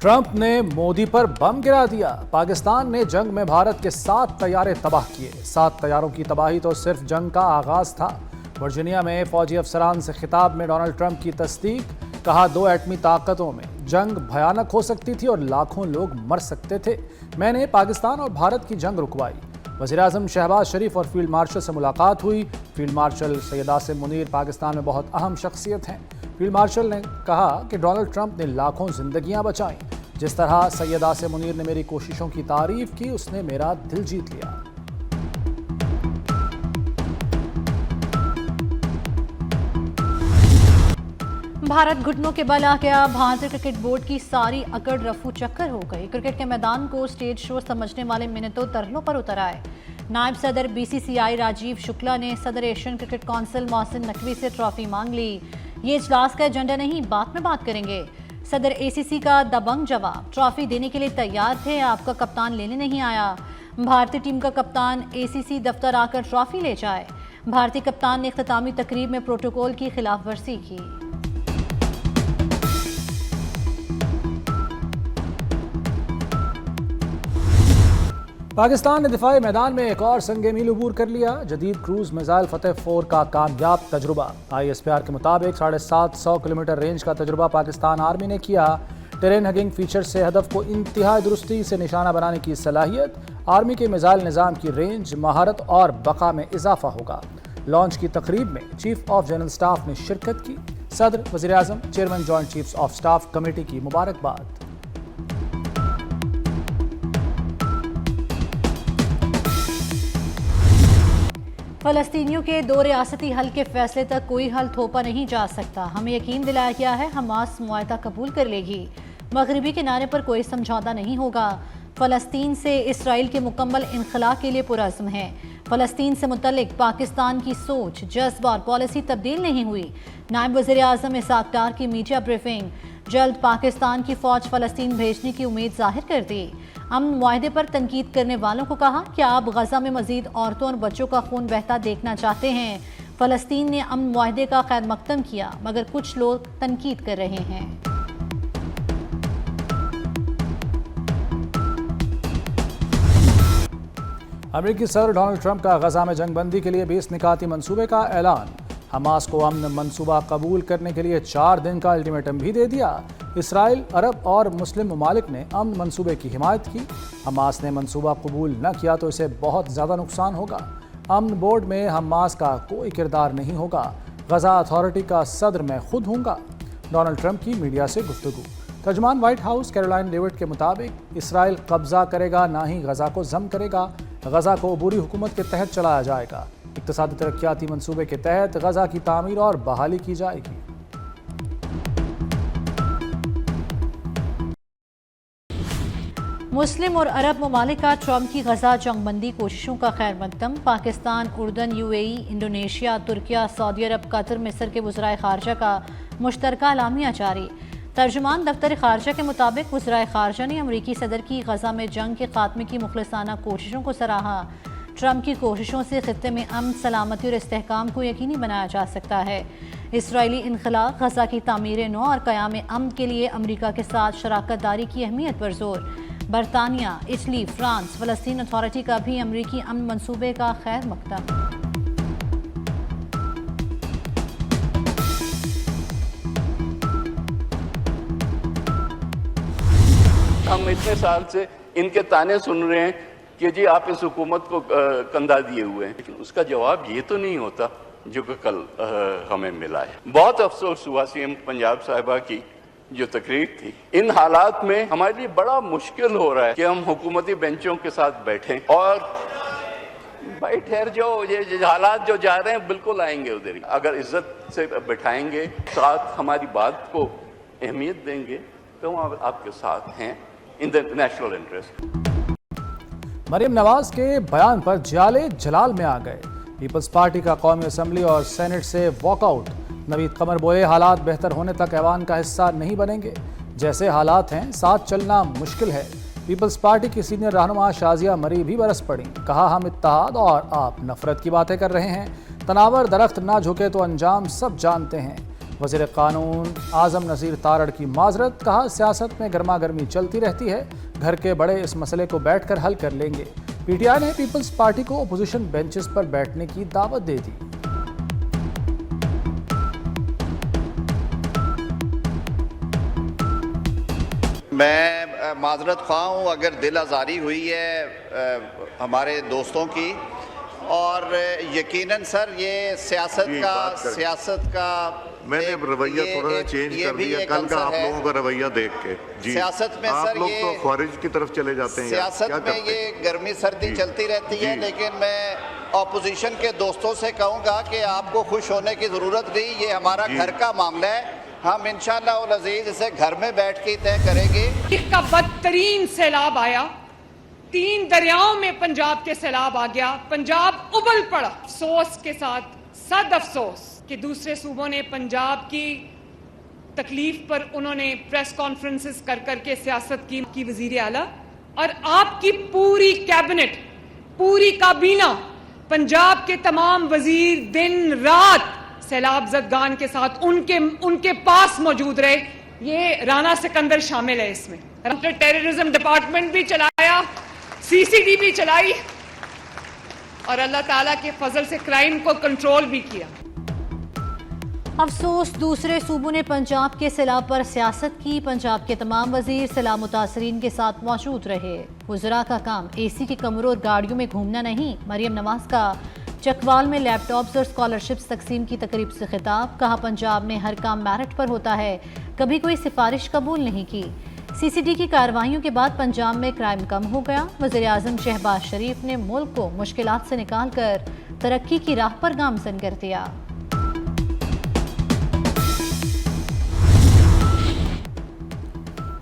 Trump ने मोदी पर बम गिरा दिया। पाकिस्तान ने जंग में भारत के 7 तैयारे तबाह किए। 7 तैयारों की तबाही तो सिर्फ जंग का आगाज था। वर्जीनिया में फौजी अफसरान से खिताब में डोनाल्ड ट्रंप की तस्दीक। कहा 2 एटमी ताकतों में जंग भयानक हो सकती थी और लाखों लोग मर सकते थे। मैंने पाकिस्तान और भारत की जंग रुकवाई। वज़ीर-ए-आज़म शहबाज शरीफ और फील्ड मार्शल से मुलाकात हुई। फील्ड मार्शल सैयद आसिम मुनीर पाकिस्तान में बहुत अहम शख्सियत हैं। फील्ड मार्शल ने कहा कि डोनाल्ड ट्रंप ने लाखों जिंदगियां बचाईं। जिस तरह सैयद आसिम मुनीर ने मेरी कोशिशों की तारीफ की, उसने मेरा दिल जीत लिया। भारत घुटनों के बल आ गया। भारतीय क्रिकेट बोर्ड की सारी अकड़ रफू चक्कर हो गई। क्रिकेट के मैदान को स्टेज शो समझने वाले मिनटों तरलों पर उतर आए। नायब सदर बीसीसीआई राजीव शुक्ला ने सदर Asian cricket council Mohsin Naqvi से ट्रॉफी मांग ली। ये इजलास का एजेंडा नहीं, बात में बात करेंगे। सदर एसीसी का दबंग जवाब, ट्रॉफी देने के लिए तैयार थे, आपका कप्तान लेने नहीं आया। भारतीय टीम का कप्तान एसीसी दफ्तर आकर ट्रॉफी ले जाए। भारतीय कप्तान ने इख्तितामी तकरीब में प्रोटोकॉल की खिलाफ वर्जी की। पाकिस्तान ने दिफाई मैदान में एक और संगे मील अबूर कर लिया। जदीद क्रूज मिसाइल फतेह 4 का कामयाब तजुर्बा। ISPR के मुताबिक 750 किलोमीटर रेंज का तजुर्बा पाकिस्तान आर्मी ने किया। टेरेन हगिंग फीचर से हदफ को इंतहाई दुरुस्ती से निशाना बनाने की सलाहियत। आर्मी के मिसाइल निज़ाम की रेंज, महारत और बका में इजाफा होगा। लॉन्च की तकरीब में चीफ ऑफ जनरल स्टाफ ने शिरकत की। सदर, वज़ीर-ए-आज़म, chairman joint chiefs of staff committee की मुबारकबाद। फलस्तीनियों के 2 रियासती हल के फैसले तक कोई हल थोपा नहीं जा सकता। हमें यकीन दिलाया गया है हमास मुआहदा कबूल कर लेगी। मगरबी किनारे पर कोई समझौता नहीं होगा। फ़लस्तीन से इसराइल के मुकम्मल इनखला के लिए पुरज़्म है। फ़लस्तीन से मुतल्लिक पाकिस्तान की सोच, जज्बा और पॉलिसी तब्दील नहीं हुई। नायब वज़ीर-ए-आज़म इसहाक़ डार की मीडिया ब्रीफिंग। जल्द पाकिस्तान की फ़ौज फ़लस्तीन भेजने की उम्मीद जाहिर कर दी। अमन मुआहदे पर तनकीद करने वालों को कहा कि आप गजा में मजीद औरतों और बच्चों का खून बहता देखना चाहते हैं। फ़लस्तीन ने अमन मुआहदे का खैर मकदम किया, मगर कुछ लोग तनकीद कर रहे हैं। अमेरिकी सदर डोनाल्ड ट्रंप का गजा में जंगबंदी के लिए 20 निकाती मंसूबे का ऐलान। हमास को अमन मंसूबा कबूल करने के लिए 4 दिन का अल्टीमेटम भी दे दिया। इसराइल, अरब और मुस्लिम ममालिक ने अमन मंसूबे की हिमायत की। हमास ने मंसूबा कबूल न किया तो इसे बहुत ज़्यादा नुकसान होगा। अमन बोर्ड में हमास का कोई किरदार नहीं होगा। गजा अथॉरिटी का सदर मैं खुद हूँगा। डोनाल्ड ट्रंप की मीडिया से गुफ्तगू। तर्जुमान व्हाइट हाउस कैरोलाइन लेविट के मुताबिक इसराइल कब्जा करेगा, ना ही गजा को जम करेगा। गजा को अबूरी हुकूमत के तहत चलाया जाएगा। इक़्तिसादी तरक्याती मंसूबे के तहत गजा की तामीर और बहाली की जाएगी। मुस्लिम और अरब ममालिक का ट्रंप की गजा जंगबंदी कोशिशों का खैर मकदम। पाकिस्तान, उर्दन, UAE, इंडोनेशिया, तुर्किया, सऊदी अरब, कतर, मिस्र के वज़राए ख़ारजा का मुश्तरका एलामिया जारी। तर्जुमान दफ्तर ख़ारजा के मुताबिक वज़राए ख़ारजा ने अमरीकी सदर की गजा में जंग के खात्मे की मुखलिसाना कोशिशों को सराहा। ट्रंप की कोशिशों से खित्ते में अमन, सलामती और इस्तेहकाम को यकीनी बनाया जा सकता है। इसराइली इनखला, गजा की तामीर नौ और क़याम अमन के लिए अमरीका के साथ शराकत दारी की अहमियत पर जोर। बरतानिया, इटली, फ्रांस, फ़लस्तीन अथॉरिटी का भी अमरीकी अमन मंसूबे का खैर मकदम। हम इतने साल से इनके ताने सुन रहे हैं कि जी आप इस हुकूमत को कंधा दिए हुए हैं, लेकिन उसका जवाब ये तो नहीं होता जो कि कल हमें मिला है। बहुत अफसोस हुआ CM पंजाब साहिबा की जो तकरीर थी। इन हालात में हमारे लिए बड़ा मुश्किल हो रहा है कि हम हुकूमती बेंचों के साथ बैठें और भाई ठहर जाओ, ये हालात जो जा रहे हैं बिल्कुल आएंगे उधर ही। अगर इज्जत से बैठाएंगे, साथ हमारी बात को अहमियत देंगे, तो हम आपके साथ हैं in the national interest. Maryam Nawaz के बयान पर जाले जलाल में आ गए। पीपल्स पार्टी का कौमी असम्बली और सेनेट से वॉकआउट। नवीद कमर बोले हालात बेहतर होने तक ऐवान का हिस्सा नहीं बनेंगे। जैसे हालात हैं साथ चलना मुश्किल है। पीपल्स पार्टी की सीनियर रहनुमा शाजिया मरी भी बरस पड़ी। कहा हम इत्तेहाद और आप नफरत की बातें कर रहे हैं। तनावर दरख्त ना झुके तो अंजाम सब जानते हैं। وزیر قانون اعظم نذیر تارڑ کی معذرت، کہا سیاست میں گرما گرمی چلتی رہتی ہے، گھر کے بڑے اس مسئلے کو بیٹھ کر حل کر لیں گے۔ پی ٹی آئی نے پیپلز پارٹی کو اپوزیشن بینچز پر بیٹھنے کی دعوت دے دی۔ میں معذرت خواہ ہوں اگر دل آزاری ہوئی ہے ہمارے دوستوں کی، اور یقیناً سر یہ سیاست کا میں نے رویہ تھوڑا چینج کر دیا کل کا آپ لوگوں کا رویہ دیکھ کے۔ سیاست میں آپ سر لوگ تو خارج کی طرف چلے جاتے ہیں، سیاست میں یہ گرمی سردی چلتی رہتی ہے، لیکن میں اپوزیشن کے دوستوں سے کہوں گا کہ آپ کو خوش ہونے کی ضرورت نہیں، یہ ہمارا گھر کا معاملہ ہے، ہم انشاءاللہ العزیز اسے گھر میں بیٹھ کے طے کریں گے۔ کا بدترین سیلاب آیا، 3 دریاؤں میں پنجاب کے سیلاب آ گیا، پنجاب ابل پڑا۔ افسوس کے ساتھ صد افسوس کہ دوسرے صوبوں نے پنجاب کی تکلیف پر انہوں نے پریس کانفرنسز کر کے سیاست کی وزیر اعلیٰ اور آپ کی پوری کیبنٹ، پوری کابینہ، پنجاب کے تمام وزیر دن رات سیلاب زدگان کے ساتھ ان کے پاس موجود رہے۔ یہ رانا سکندر شامل ہے اس میں۔ ٹیررزم ڈپارٹمنٹ بھی چلایا، سی سی ٹی وی چلائی، اور اللہ تعالیٰ کے فضل سے کرائم کو کنٹرول بھی کیا۔ افسوس دوسرے صوبوں نے پنجاب کے سیلاب پر سیاست کی، پنجاب کے تمام وزیر سیلاب متاثرین کے ساتھ موجود رہے۔ وزراء کا کام اے سی کے کمروں اور گاڑیوں میں گھومنا نہیں۔ مریم نواز کا چکوال میں لیپ ٹاپس اور اسکالرشپس تقسیم کی تقریب سے خطاب، کہا پنجاب میں ہر کام میرٹ پر ہوتا ہے، کبھی کوئی سفارش قبول نہیں کی۔ سی سی ڈی کی کارروائیوں کے بعد پنجاب میں کرائم کم ہو گیا۔ وزیر اعظم شہباز شریف نے ملک کو مشکلات سے نکال کر ترقی کی راہ پر گامزن کر دیا۔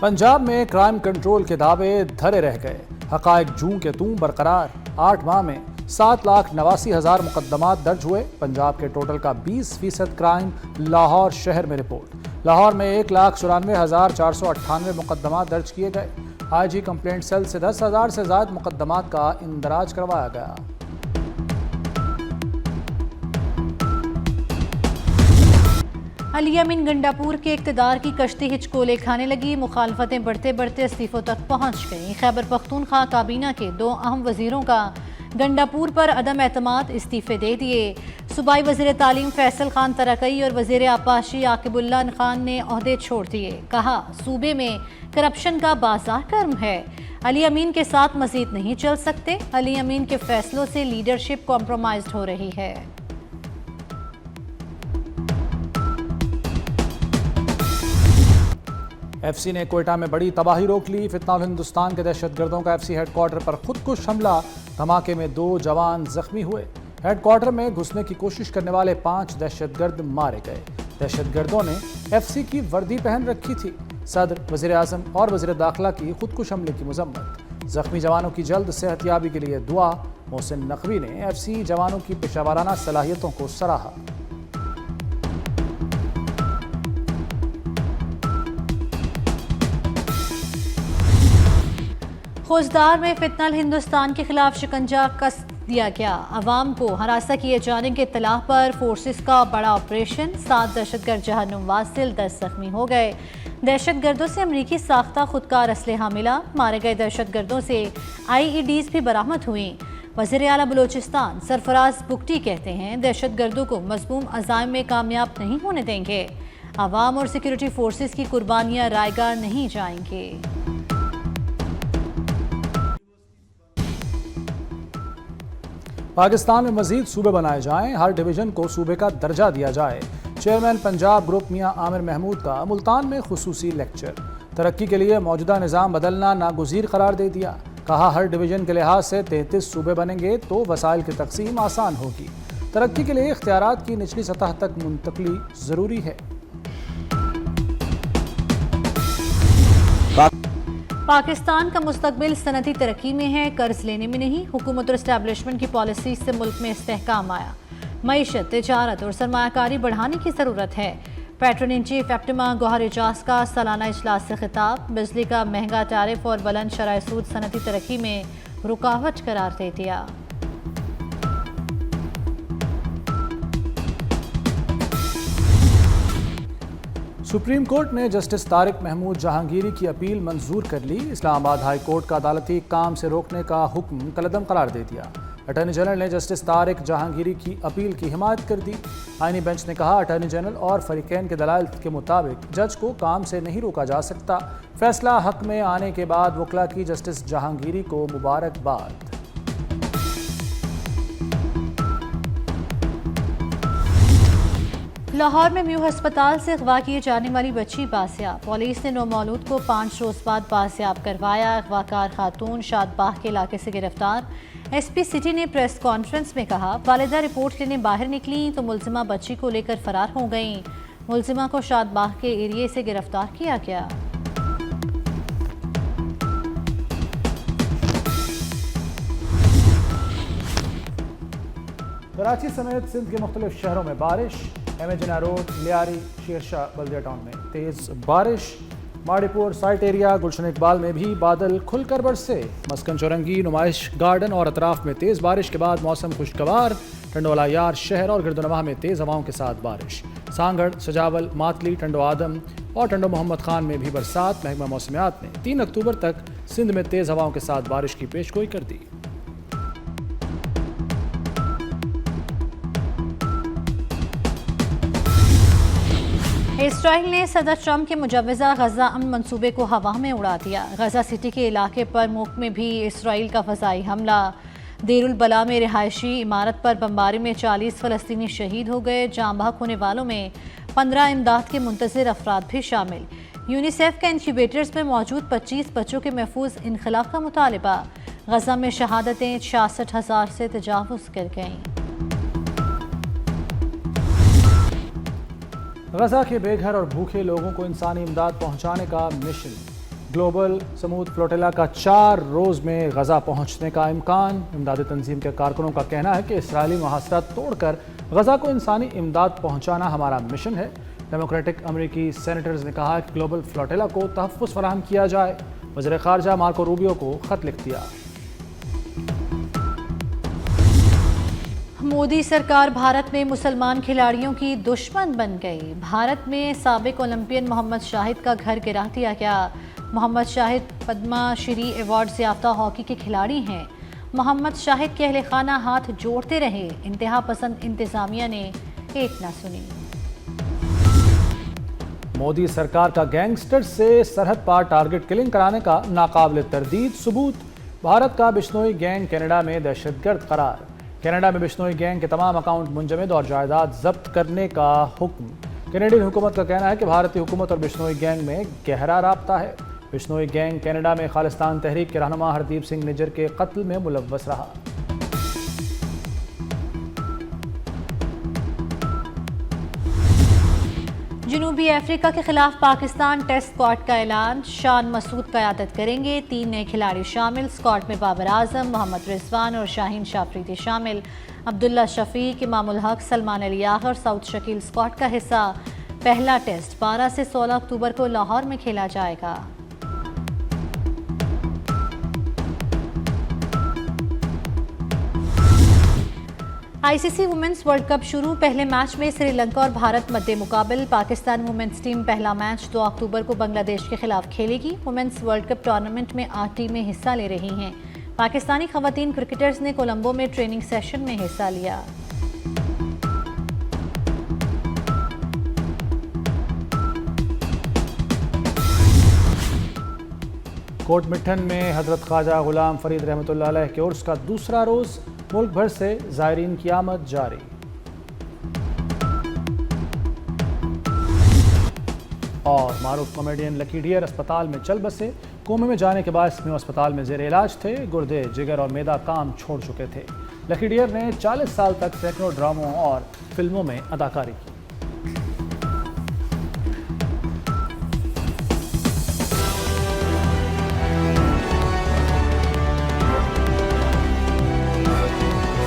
پنجاب میں کرائم کنٹرول کے دعوے دھرے رہ گئے، حقائق جوں کے توں برقرار۔ 8 ماہ میں 7,89,000 مقدمات درج ہوئے۔ پنجاب کے ٹوٹل کا 20% کرائم لاہور شہر میں رپورٹ۔ لاہور میں 1,94,498 مقدمات درج کیے گئے۔ آئی جی کمپلینٹ سیل سے 10,000 سے زائد مقدمات کا اندراج کروایا گیا۔ علی امین گنڈاپور کے اقتدار کی کشتی ہچکولے کھانے لگی، مخالفتیں بڑھتے بڑھتے استعفوں تک پہنچ گئیں۔ خیبر پختونخوا کابینہ کے 2 اہم وزیروں کا گنڈاپور پر عدم اعتماد، استعفے دے دیے۔ صوبائی وزیر تعلیم فیصل خان ترقی اور وزیر آبپاشی عاقب اللہ خان نے عہدے چھوڑ دیے، کہا صوبے میں کرپشن کا بازار گرم ہے، علی امین کے ساتھ مزید نہیں چل سکتے۔ علی امین کے فیصلوں سے لیڈرشپ کمپرومائزڈ ہو رہی ہے۔ ایف سی نے کوئٹہ میں بڑی تباہی روک لی۔ فتنہ الہندوستان کے دہشت گردوں کا ایف سی ہیڈ کوارٹر پر خودکش حملہ، دھماکے میں 2 جوان زخمی ہوئے۔ ہیڈ کوارٹر میں گھسنے کی کوشش کرنے والے 5 دہشت گرد مارے گئے۔ دہشت گردوں نے ایف سی کی وردی پہن رکھی تھی۔ صدر، وزیر اعظم اور وزیر داخلہ کی خودکش حملے کی مذمت۔ زخمی جوانوں کی جلد صحت یابی کے لیے دعا۔ محسن نقوی نے ایف سی جوانوں کی پیشہ ورانہ صلاحیتوں کو سراہا۔ خوزدار میں فتنہ الہندوستان کے خلاف شکنجہ کس دیا گیا، عوام کو ہراساں کیے جانے کے اطلاع پر فورسز کا بڑا آپریشن، 7 دہشت گرد جہنم واصل، 10 زخمی ہو گئے۔ دہشت گردوں سے امریکی ساختہ خودکار اسلحہ ملا، مارے گئے دہشت گردوں سے آئی ای ڈیز بھی برآمد ہوئیں۔ وزیر اعلیٰ بلوچستان سرفراز بگٹی کہتے ہیں دہشت گردوں کو مذموم عزائم میں کامیاب نہیں ہونے دیں گے، عوام اور سیکورٹی فورسز کی قربانیاں رائیگاں نہیں جائیں گے۔ پاکستان میں مزید صوبے بنائے جائیں، ہر ڈویژن کو صوبے کا درجہ دیا جائے۔ چیئرمین پنجاب گروپ میاں عامر محمود کا ملتان میں خصوصی لیکچر۔ ترقی کے لیے موجودہ نظام بدلنا ناگزیر قرار دے دیا، کہا ہر ڈویژن کے لحاظ سے 33 صوبے بنیں گے تو وسائل کی تقسیم آسان ہوگی۔ ترقی کے لیے اختیارات کی نچلی سطح تک منتقلی ضروری ہے۔ پاکستان کا مستقبل صنعتی ترقی میں ہے، قرض لینے میں نہیں۔ حکومت اور اسٹیبلشمنٹ کی پالیسیز سے ملک میں استحکام آیا، معیشت، تجارت اور سرمایہ کاری بڑھانے کی ضرورت ہے۔ پیٹرن ان چیف ایپٹما گوہر اجاز کا سالانہ اجلاس سے خطاب، بجلی کا مہنگا ٹیرف اور بلند شرح سود صنعتی ترقی میں رکاوٹ قرار دے دیا۔ सुप्रीम कोर्ट ने जस्टिस तारिक महमूद जहांगीरी की अपील मंजूर कर ली। इस्लामाबाद हाई कोर्ट का अदालती काम से रोकने का हुक्म कलअदम करार दे दिया। अटॉर्नी जनरल ने जस्टिस तारिक जहांगीरी की अपील की हिमायत कर दी। आईनी बेंच ने कहा, अटॉर्नी जनरल और फरीकैन के दलाइल के मुताबिक जज को काम से नहीं रोका जा सकता। फैसला हक में आने के बाद वकला की जस्टिस जहांगीरी को मुबारकबाद। लाहौर में म्यू अस्पताल से अगवा किए जाने वाली बच्ची बासियाब। पुलिस ने नौमौलूद को 5 रोज बाद बासियाब करवाया। अगवाकार खातून शादबाह के इलाके से गिरफ्तार। एसपी सिटी ने प्रेस कॉन्फ्रेंस में कहा, वालिदा रिपोर्ट लेने बाहर निकली तो मुलजिमा बच्ची को लेकर फरार हो गईं। मुलजिमा को शादबाह के एरिए से गिरफ्तार किया गया। कराची समेत सिंध के मुख्तलिफ शहरों में बारिश। M A Jinnah road, Lyari, Shershah, Baldia town में तेज़ बारिश। माड़ीपुर साइट एरिया, गुलशन इकबाल में भी बादल खुलकर बरसे। मस्कन चौरंगी, नुमाइश गार्डन और अतराफ में तेज़ बारिश के बाद मौसम खुशगवार। टंडोला यार शहर और गिरदोनवाह में तेज़ हवाओं के साथ बारिश। सांगड़, सजावल, मातली, टंडो आदम और टंडो मोहम्मद खान में भी बरसात। महकमा मौसमियात ने 3 अक्टूबर तक सिंध में तेज़ हवाओं के साथ बारिश की पेशगोई कर दी। इसराइल ने सदर ट्रंप के मुजव्वज़ा गजा अमन मंसूबे को हवा में उड़ा दिया। गजा सिटी के इलाके पर मुल्क में भी इसराइल का फ़ज़ाई हमला। देरुल बला में रिहायशी इमारत पर बमबारी में 40 फ़लस्तीनी शहीद हो गए। जाँ बहक होने वालों में 15 इमदाद के मुंतज़िर अफराद भी शामिल। यूनिसेफ के इंक्यूबेटर्स में मौजूद 25 बच्चों के महफूज इनखला का मुतालबा। गजा में शहादतें 66,000 से तजावुज़ कर गईं। गजा के बेघर और भूखे लोगों को इंसानी इमदाद पहुंचाने का मिशन। ग्लोबल समूद फ्लोटिला का 4 रोज़ में गजा पहुंचने का इम्कान। इमदादी तंजीम के कारकुनों का कहना है कि इसराइली मुहासरा तोड़कर गजा को इंसानी इमदाद पहुंचाना हमारा मिशन है। डेमोक्रेटिक अमरीकी सेनेटर्स ने कहा कि ग्लोबल फ्लोटिला को तहफ़्फ़ुज़ फराहम किया जाए। वज़ीर ख़ारजा मार्को रूबियो को ख़त लिख दिया। मोदी सरकार भारत में मुसलमान खिलाड़ियों की दुश्मन बन गई। भारत में साबिक ओलंपियन मोहम्मद शाहिद का घर गिरा दिया गया। मोहम्मद शाहिद पद्मा श्री अवार्ड से याफ्ता हॉकी के खिलाड़ी हैं। मोहम्मद शाहिद के अहले खाना हाथ जोड़ते रहे। इंतहा पसंद इंतजामिया ने एक न सुनी। मोदी सरकार का गैंगस्टर से सरहद पार टारगेट किलिंग कराने का नाकाबिल तरदीद सबूत। भारत का बिश्नोई गैंग कनाडा में दहशतगर्द करार। कनाडा में बिश्नोई गैंग के तमाम अकाउंट मुंजमद और जायदाद जब्त करने का हुक्म। कनेडियन हुकूमत का कहना है कि भारतीय हुकूमत और बिश्नोई गैंग में गहरा राब्ता है। बिश्नोई गैंग कनाडा में खालिस्तान तहरीक के रहनुमा हरदीप सिंह निज्जर के कत्ल में मुलव्वस रहा। जनूबी अफ्रीका के खिलाफ पाकिस्तान टेस्ट स्क्वाड का ऐलान। शान मसूद क़यादत करेंगे। 3 नए खिलाड़ी शामिल। स्क्वाड में बाबर आजम, मोहम्मद रिजवान और शाहीन शाफरीदी शामिल। अब्दुल्ला शफीक, इमामुल हक, सलमान अली आखर, साउथ शकील स्क्वाड का हिस्सा। पहला टेस्ट 12 से 16 अक्टूबर को लाहौर में खेला जाएगा। आईसीसी वुमेन्स वर्ल्ड कप शुरू। पहले मैच में श्रीलंका और भारत मद्दे मुकाबल। पाकिस्तान वुमेन्स टीम पहला मैच 2 अक्टूबर को बांग्लादेश के खिलाफ खेलेगी। वुमेन्स वर्ल्ड कप टूर्नामेंट में 8 टीमें हिस्सा ले रही हैं। पाकिस्तानी खवातीन क्रिकेटर्स ने कोलंबो में ट्रेनिंग सेशन में हिस्सा लिया। कोट मिठन में हजरत ख्वाजा गुलाम फरीद रहमतुल्लाह अलैह के उर्स का दूसरा रोज़। मुल्क भर से ज़ायरीन की आमद जारी। और मारूफ कॉमेडियन लकी डियर अस्पताल में चल बसे। कोमे में जाने के बाद स्मीओ अस्पताल में ज़ेर इलाज थे। गुर्दे, जिगर और मैदा काम छोड़ चुके थे। लकी डियर ने 40 साल तक सैकड़ों ड्रामों और फिल्मों में अदाकारी की।